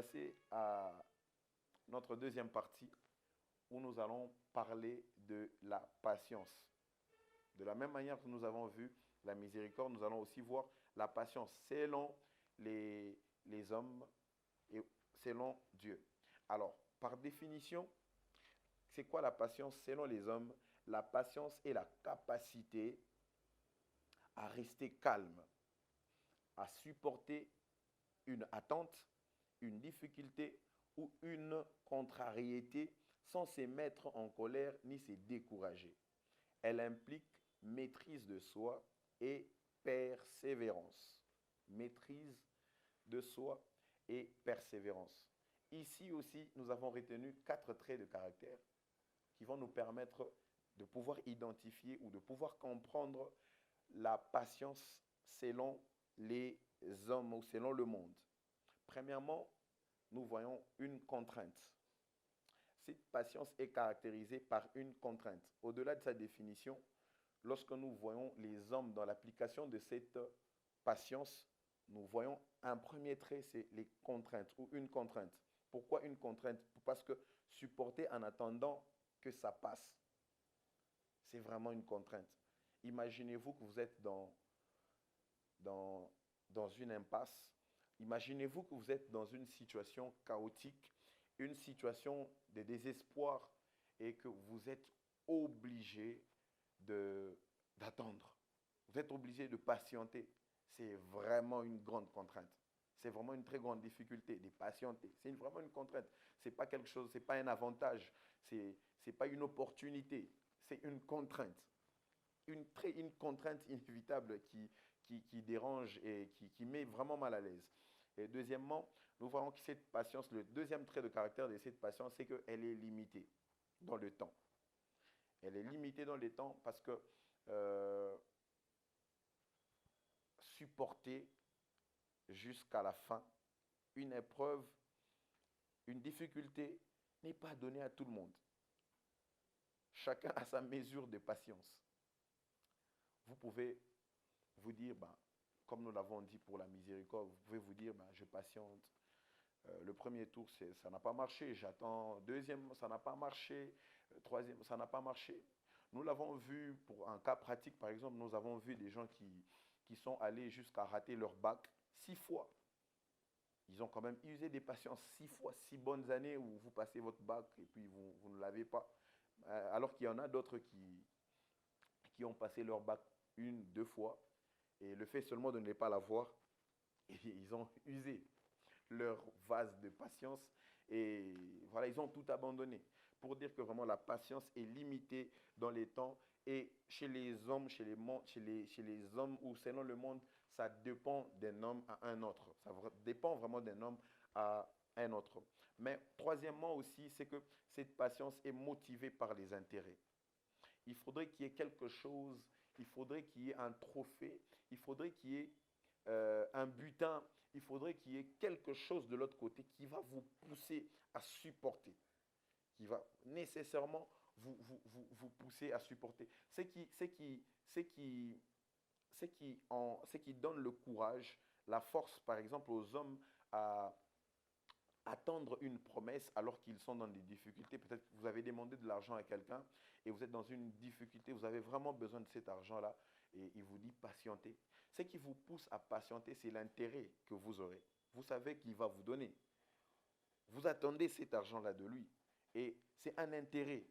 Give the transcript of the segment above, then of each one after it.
passer à notre deuxième partie où nous allons parler de la patience. De la même manière que nous avons vu la miséricorde, nous allons aussi voir la patience selon les hommes et selon Dieu. Alors, par définition, c'est quoi la patience selon les hommes? La patience est la capacité à rester calme, à supporter une attente, une difficulté ou une contrariété sans se mettre en colère ni se décourager. Elle implique maîtrise de soi et persévérance. Maîtrise de soi et persévérance. Ici aussi, nous avons retenu 4 traits de caractère qui vont nous permettre de pouvoir identifier ou de pouvoir comprendre la patience selon les hommes ou selon le monde. Premièrement, nous voyons une contrainte. Cette patience est caractérisée par une contrainte. Au-delà de sa définition, lorsque nous voyons les hommes dans l'application de cette patience, nous voyons un premier trait, c'est les contraintes ou une contrainte. Pourquoi une contrainte? Parce que supporter en attendant que ça passe, c'est vraiment une contrainte. Imaginez-vous que vous êtes dans, dans une impasse. Imaginez-vous que vous êtes dans une situation chaotique, une situation de désespoir et que vous êtes obligé d'attendre. Vous êtes obligé de patienter. C'est vraiment une grande contrainte. C'est vraiment une très grande difficulté de patienter. C'est vraiment une contrainte. C'est pas quelque chose, c'est pas un avantage. C'est pas une opportunité. C'est une contrainte. Une contrainte inévitable qui dérange et qui met vraiment mal à l'aise. Et deuxièmement, nous voyons que cette patience, le deuxième trait de caractère de cette patience, c'est qu'elle est limitée dans le temps. Elle est limitée dans le temps parce que supporter jusqu'à la fin une épreuve, une difficulté n'est pas donnée à tout le monde. Chacun a sa mesure de patience. Vous pouvez vous dire, ben, comme nous l'avons dit pour la miséricorde, vous pouvez vous dire, ben, je patiente. Le premier tour, ça n'a pas marché. J'attends. Deuxième, ça n'a pas marché. Troisième, ça n'a pas marché. Nous l'avons vu pour un cas pratique, par exemple, nous avons vu des gens qui sont allés jusqu'à rater leur bac 6 fois. Ils ont quand même usé des patiences 6 fois, 6 bonnes années où vous passez votre bac et puis vous ne l'avez pas. Alors qu'il y en a d'autres qui ont passé leur bac 1, 2 fois. Et le fait seulement de ne pas l'avoir, ils ont usé leur vase de patience et voilà, ils ont tout abandonné. Pour dire que vraiment la patience est limitée dans les temps et chez les hommes, chez les hommes ou selon le monde, ça dépend d'un homme à un autre. Ça dépend vraiment d'un homme à un autre. Mais troisièmement aussi, c'est que cette patience est motivée par les intérêts. Il faudrait qu'il y ait quelque chose, il faudrait qu'il y ait un trophée, il faudrait qu'il y ait un butin, il faudrait qu'il y ait quelque chose de l'autre côté qui va vous pousser à supporter, qui va nécessairement vous pousser à supporter. Ce qui donne le courage, la force, par exemple, aux hommes à attendre une promesse alors qu'ils sont dans des difficultés. Peut-être que vous avez demandé de l'argent à quelqu'un et vous êtes dans une difficulté, vous avez vraiment besoin de cet argent-là et il vous dit patientez. Ce qui vous pousse à patienter, c'est l'intérêt que vous aurez. Vous savez qu'il va vous donner. Vous attendez cet argent-là de lui et c'est un intérêt.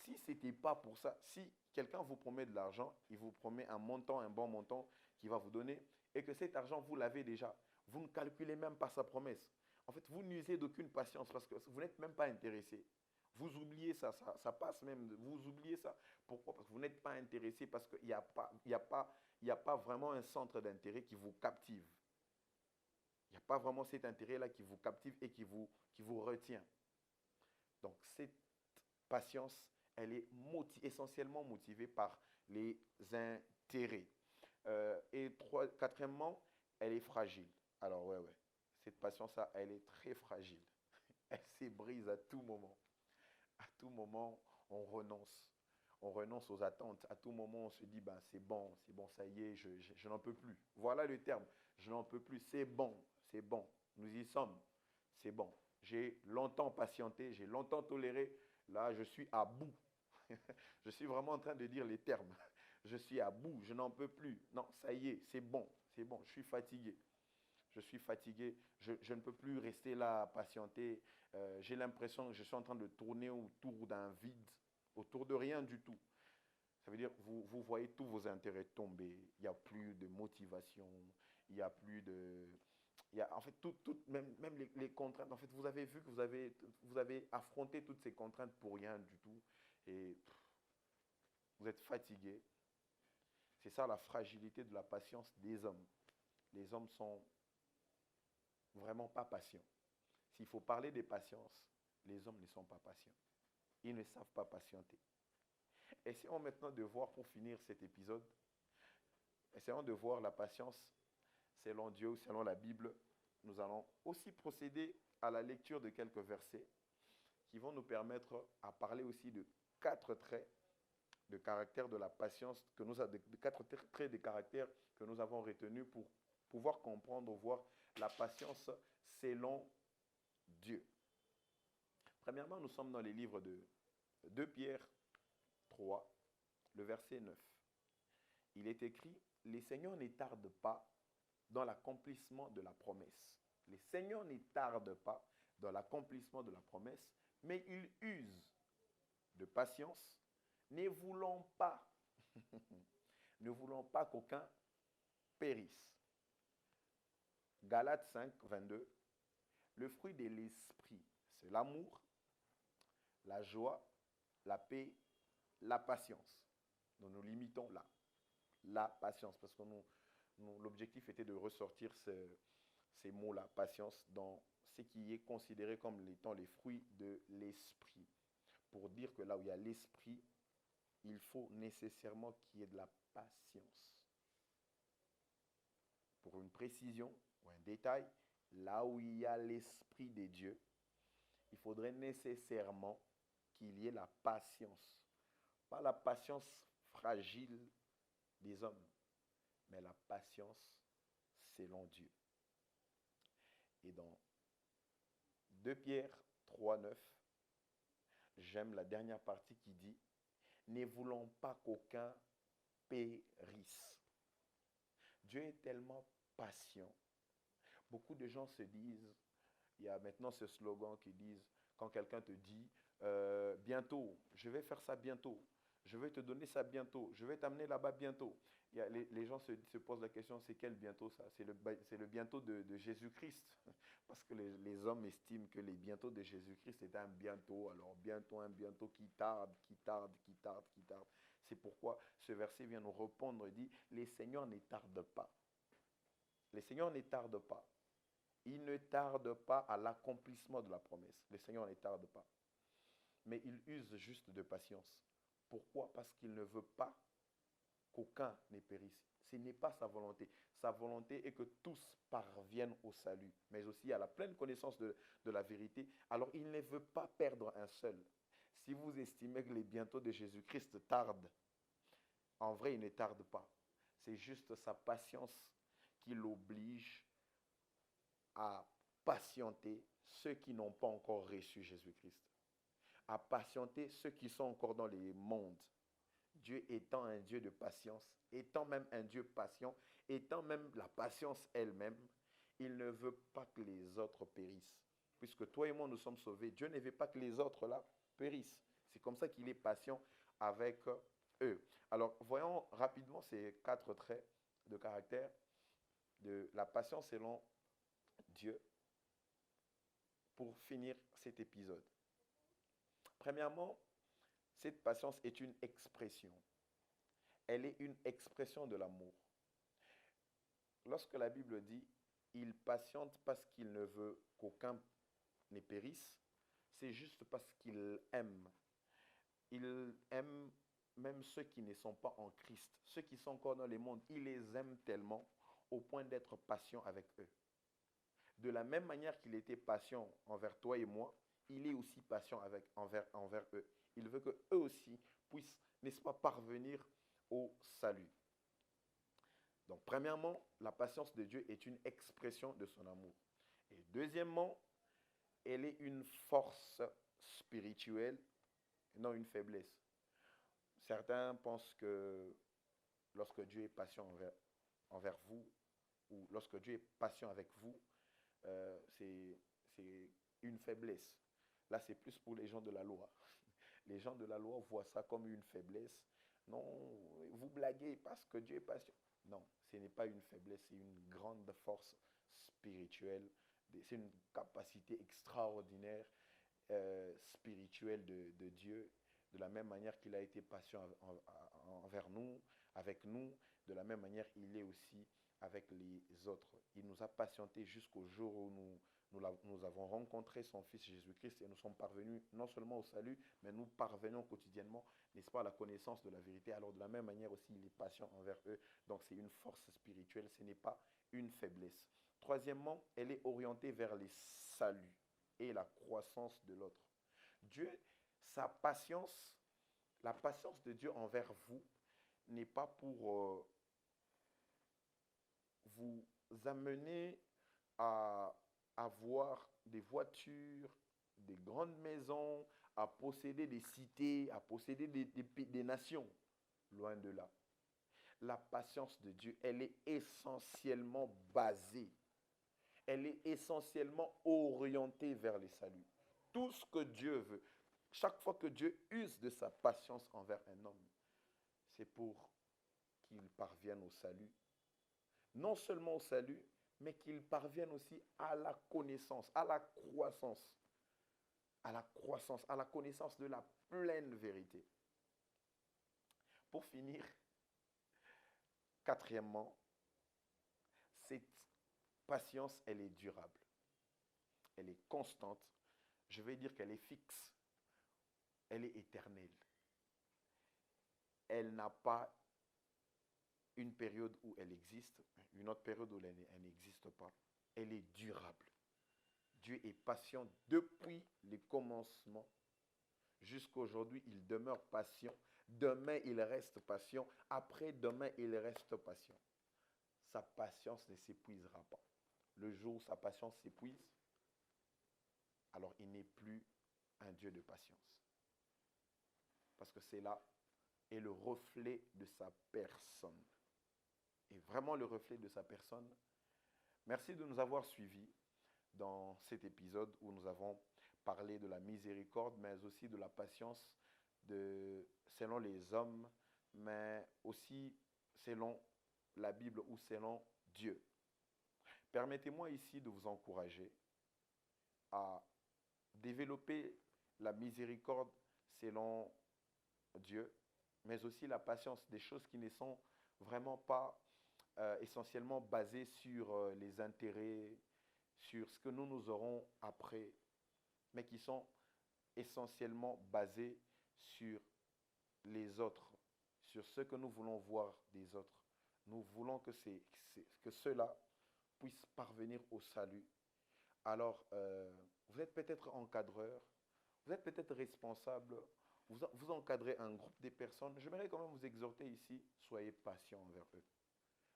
Si ce n'était pas pour ça, si quelqu'un vous promet de l'argent, il vous promet un montant, un bon montant qu'il va vous donner et que cet argent, vous l'avez déjà, vous ne calculez même pas sa promesse. En fait, vous n'usez d'aucune patience parce que vous n'êtes même pas intéressé. Vous oubliez ça passe même, vous oubliez ça. Pourquoi? Parce que vous n'êtes pas intéressé, parce qu'il n'y a pas, il y a pas vraiment un centre d'intérêt qui vous captive. Il n'y a pas vraiment cet intérêt-là qui vous captive et qui vous retient. Donc, cette patience, elle est essentiellement motivée par les intérêts. Quatrièmement, elle est fragile. Alors, ouais. Cette patience-là, elle est très fragile. Elle se brise à tout moment. À tout moment, on renonce. On renonce aux attentes. À tout moment, on se dit, ben, c'est bon, ça y est, je n'en peux plus. Voilà le terme. Je n'en peux plus. C'est bon. Nous y sommes. c'est bon. J'ai longtemps patienté, j'ai longtemps toléré. Là, je suis à bout. Je suis vraiment en train de dire les termes. Je suis à bout, je n'en peux plus. Non, ça y est, c'est bon, je suis fatigué. Je suis fatigué, je ne peux plus rester là à patienter. J'ai l'impression que je suis en train de tourner autour d'un vide, autour de rien du tout. Ça veut dire, vous voyez tous vos intérêts tomber. Il n'y a plus de motivation, il n'y a plus de... Il y a, en fait, même les contraintes, en fait, vous avez vu que vous avez affronté toutes ces contraintes pour rien du tout. Et vous êtes fatigué. C'est ça la fragilité de la patience des hommes. Les hommes sont vraiment pas patients. S'il faut parler des patiences, les hommes ne sont pas patients. Ils ne savent pas patienter. Essayons maintenant de voir, pour finir cet épisode, essayons de voir la patience selon Dieu ou selon la Bible. Nous allons aussi procéder à la lecture de quelques versets qui vont nous permettre à parler aussi de 4 traits de caractère de la patience, de 4 traits de caractère que nous avons retenus pour pouvoir comprendre, voir la patience selon Dieu. Premièrement, nous sommes dans les livres de 2 Pierre 3, le verset 9. Il est écrit, « Les Seigneurs ne tardent pas dans l'accomplissement de la promesse. Les Seigneurs ne tardent pas dans l'accomplissement de la promesse, mais ils usent de patience, ne voulant pas, ne voulant pas qu'aucun périsse. » Galates 5, 22. Le fruit de l'esprit, c'est l'amour, la joie, la paix, la patience. Nous nous limitons là. La patience, parce que l'objectif était de ressortir ces mots-là, patience, dans ce qui est considéré comme étant les fruits de l'esprit. Pour dire que là où il y a l'esprit, il faut nécessairement qu'il y ait de la patience. Pour une précision ou un détail, là où il y a l'esprit de Dieu, il faudrait nécessairement qu'il y ait la patience. Pas la patience fragile des hommes, mais la patience selon Dieu. Et dans 2 Pierre 3, 9, j'aime la dernière partie qui dit « Ne voulons pas qu'aucun périsse ». Dieu est tellement patient. Beaucoup de gens se disent, il y a maintenant ce slogan qui disent, quand quelqu'un te dit bientôt, je vais faire ça bientôt, je vais te donner ça bientôt, je vais t'amener là-bas bientôt. Les gens se posent la question, c'est quel bientôt ça? C'est le bientôt de Jésus-Christ. Parce que les hommes estiment que les bientôt de Jésus-Christ est un bientôt. Alors bientôt, un bientôt qui tarde, qui tarde, qui tarde, qui tarde. C'est pourquoi ce verset vient nous répondre et dit, les Seigneurs ne tardent pas. Les Seigneurs ne tardent pas. Il ne tarde pas à l'accomplissement de la promesse. Le Seigneur ne tarde pas. Mais il use juste de patience. Pourquoi? Parce qu'il ne veut pas qu'aucun ne périsse. Ce n'est pas sa volonté. Sa volonté est que tous parviennent au salut, mais aussi à la pleine connaissance de la vérité. Alors il ne veut pas perdre un seul. Si vous estimez que les bientôt de Jésus-Christ tardent, en vrai, il ne tarde pas. C'est juste sa patience qui l'oblige à patienter ceux qui n'ont pas encore reçu Jésus-Christ, à patienter ceux qui sont encore dans les mondes. Dieu étant un Dieu de patience, étant même un Dieu patient, étant même la patience elle-même, il ne veut pas que les autres périssent. Puisque toi et moi, nous sommes sauvés, Dieu ne veut pas que les autres là périssent. C'est comme ça qu'il est patient avec eux. Alors, voyons rapidement ces 4 traits de caractère de la patience selon Dieu pour finir cet épisode. Premièrement, cette patience est une expression. Elle est une expression de l'amour. Lorsque la Bible dit « il patiente parce qu'il ne veut qu'aucun ne périsse », c'est juste parce qu'il aime. Il aime même ceux qui ne sont pas en Christ, ceux qui sont encore dans le monde. Il les aime tellement au point d'être patient avec eux. De la même manière qu'il était patient envers toi et moi, il est aussi patient envers eux. Il veut qu'eux aussi puissent, n'est-ce pas, parvenir au salut. Donc, premièrement, la patience de Dieu est une expression de son amour. Et deuxièmement, elle est une force spirituelle, non une faiblesse. Certains pensent que lorsque Dieu est patient envers vous, ou lorsque Dieu est patient avec vous, c'est une faiblesse. Là, c'est plus pour les gens de la loi. Les gens de la loi voient ça comme une faiblesse. Non, vous blaguez parce que Dieu est patient. Non, ce n'est pas une faiblesse, c'est une grande force spirituelle. C'est une capacité extraordinaire spirituelle de Dieu. De la même manière qu'il a été patient envers nous, avec nous, de la même manière il est aussi avec les autres. Il nous a patienté jusqu'au jour où nous avons rencontré son Fils Jésus-Christ et nous sommes parvenus non seulement au salut, mais nous parvenons quotidiennement, n'est-ce pas, à la connaissance de la vérité. Alors de la même manière aussi, il est patient envers eux. Donc c'est une force spirituelle, ce n'est pas une faiblesse. Troisièmement, elle est orientée vers les saluts et la croissance de l'autre. Dieu, sa patience, la patience de Dieu envers vous n'est pas pour vous amener à avoir des voitures, des grandes maisons, à posséder des cités, à posséder des nations. Loin de là. La patience de Dieu, elle est essentiellement basée, elle est essentiellement orientée vers les saluts. Tout ce que Dieu veut, chaque fois que Dieu use de sa patience envers un homme, c'est pour qu'il parvienne au salut. Non seulement au salut, mais qu'il parvienne aussi à la connaissance, à la croissance, à la connaissance de la pleine vérité. Pour finir, quatrièmement, cette patience, elle est durable, elle est constante, je vais dire qu'elle est fixe, elle est éternelle. Elle n'a pas une période où elle existe, une autre période où elle n'existe pas. Elle est durable. Dieu est patient depuis les commencements jusqu'à aujourd'hui. Il demeure patient. Demain, il reste patient. Après-demain, il reste patient. Sa patience ne s'épuisera pas. Le jour où sa patience s'épuise, alors il n'est plus un Dieu de patience. Parce que c'est là est le reflet de sa personne. Et vraiment le reflet de sa personne. Merci de nous avoir suivis dans cet épisode où nous avons parlé de la miséricorde, mais aussi de la patience selon les hommes, mais aussi selon la Bible ou selon Dieu. Permettez-moi ici de vous encourager à développer la miséricorde selon Dieu, mais aussi la patience, des choses qui ne sont vraiment pas essentiellement basées sur les intérêts, sur ce que nous aurons après, mais qui sont essentiellement basées sur les autres, sur ce que nous voulons voir des autres. Nous voulons que ceux-là puissent parvenir au salut. Alors, vous êtes peut-être encadreur, vous êtes peut-être responsable, vous encadrez un groupe de personnes. J'aimerais quand même vous exhorter ici, soyez patient envers eux.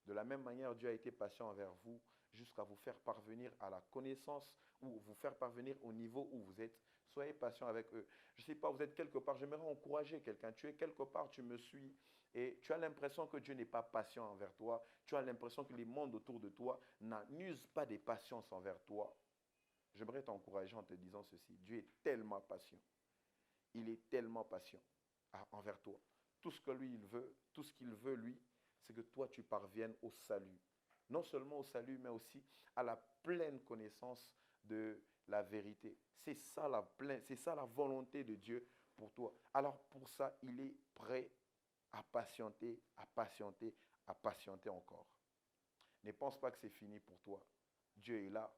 De la même manière, Dieu a été patient envers vous jusqu'à vous faire parvenir à la connaissance ou vous faire parvenir au niveau où vous êtes. Soyez patient avec eux. Je ne sais pas, vous êtes quelque part, j'aimerais encourager quelqu'un. Tu es quelque part, tu me suis et tu as l'impression que Dieu n'est pas patient envers toi. Tu as l'impression que les mondes autour de toi n'usent pas de patience envers toi. J'aimerais t'encourager en te disant ceci. Dieu est tellement patient. Il est tellement patient envers toi. Tout ce que lui, il veut, tout ce qu'il veut, lui, c'est que toi, tu parviennes au salut. Non seulement au salut, mais aussi à la pleine connaissance de la vérité. C'est ça la volonté de Dieu pour toi. Alors pour ça, il est prêt à patienter, à patienter, à patienter encore. Ne pense pas que c'est fini pour toi. Dieu est là,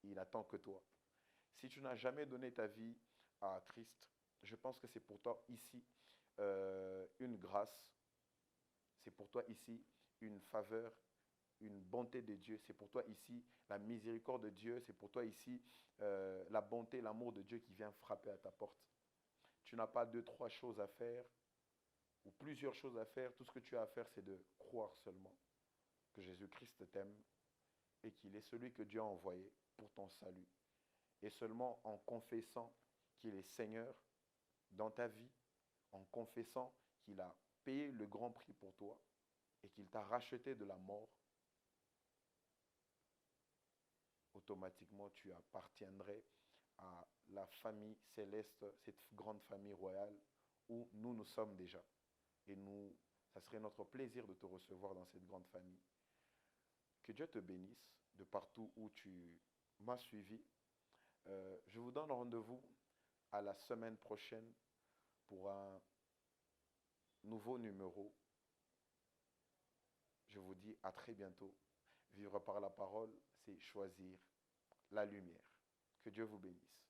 il attend que toi. Si tu n'as jamais donné ta vie à Christ, je pense que c'est pour toi ici une grâce. C'est pour toi ici une faveur, une bonté de Dieu. C'est pour toi ici la miséricorde de Dieu. C'est pour toi ici la bonté, l'amour de Dieu qui vient frapper à ta porte. Tu n'as pas 2, 3 choses à faire ou plusieurs choses à faire. Tout ce que tu as à faire, c'est de croire seulement que Jésus-Christ t'aime et qu'il est celui que Dieu a envoyé pour ton salut. et seulement en confessant qu'il est Seigneur dans ta vie, en confessant qu'il a payé le grand prix pour toi et qu'il t'a racheté de la mort, automatiquement tu appartiendrais à la famille céleste, cette grande famille royale où nous sommes déjà. Et nous, ça serait notre plaisir de te recevoir dans cette grande famille. Que Dieu te bénisse de partout où tu m'as suivi. Je vous donne rendez-vous à la semaine prochaine pour un nouveau numéro. Je vous dis à très bientôt. Vivre par la parole, c'est choisir la lumière. Que Dieu vous bénisse.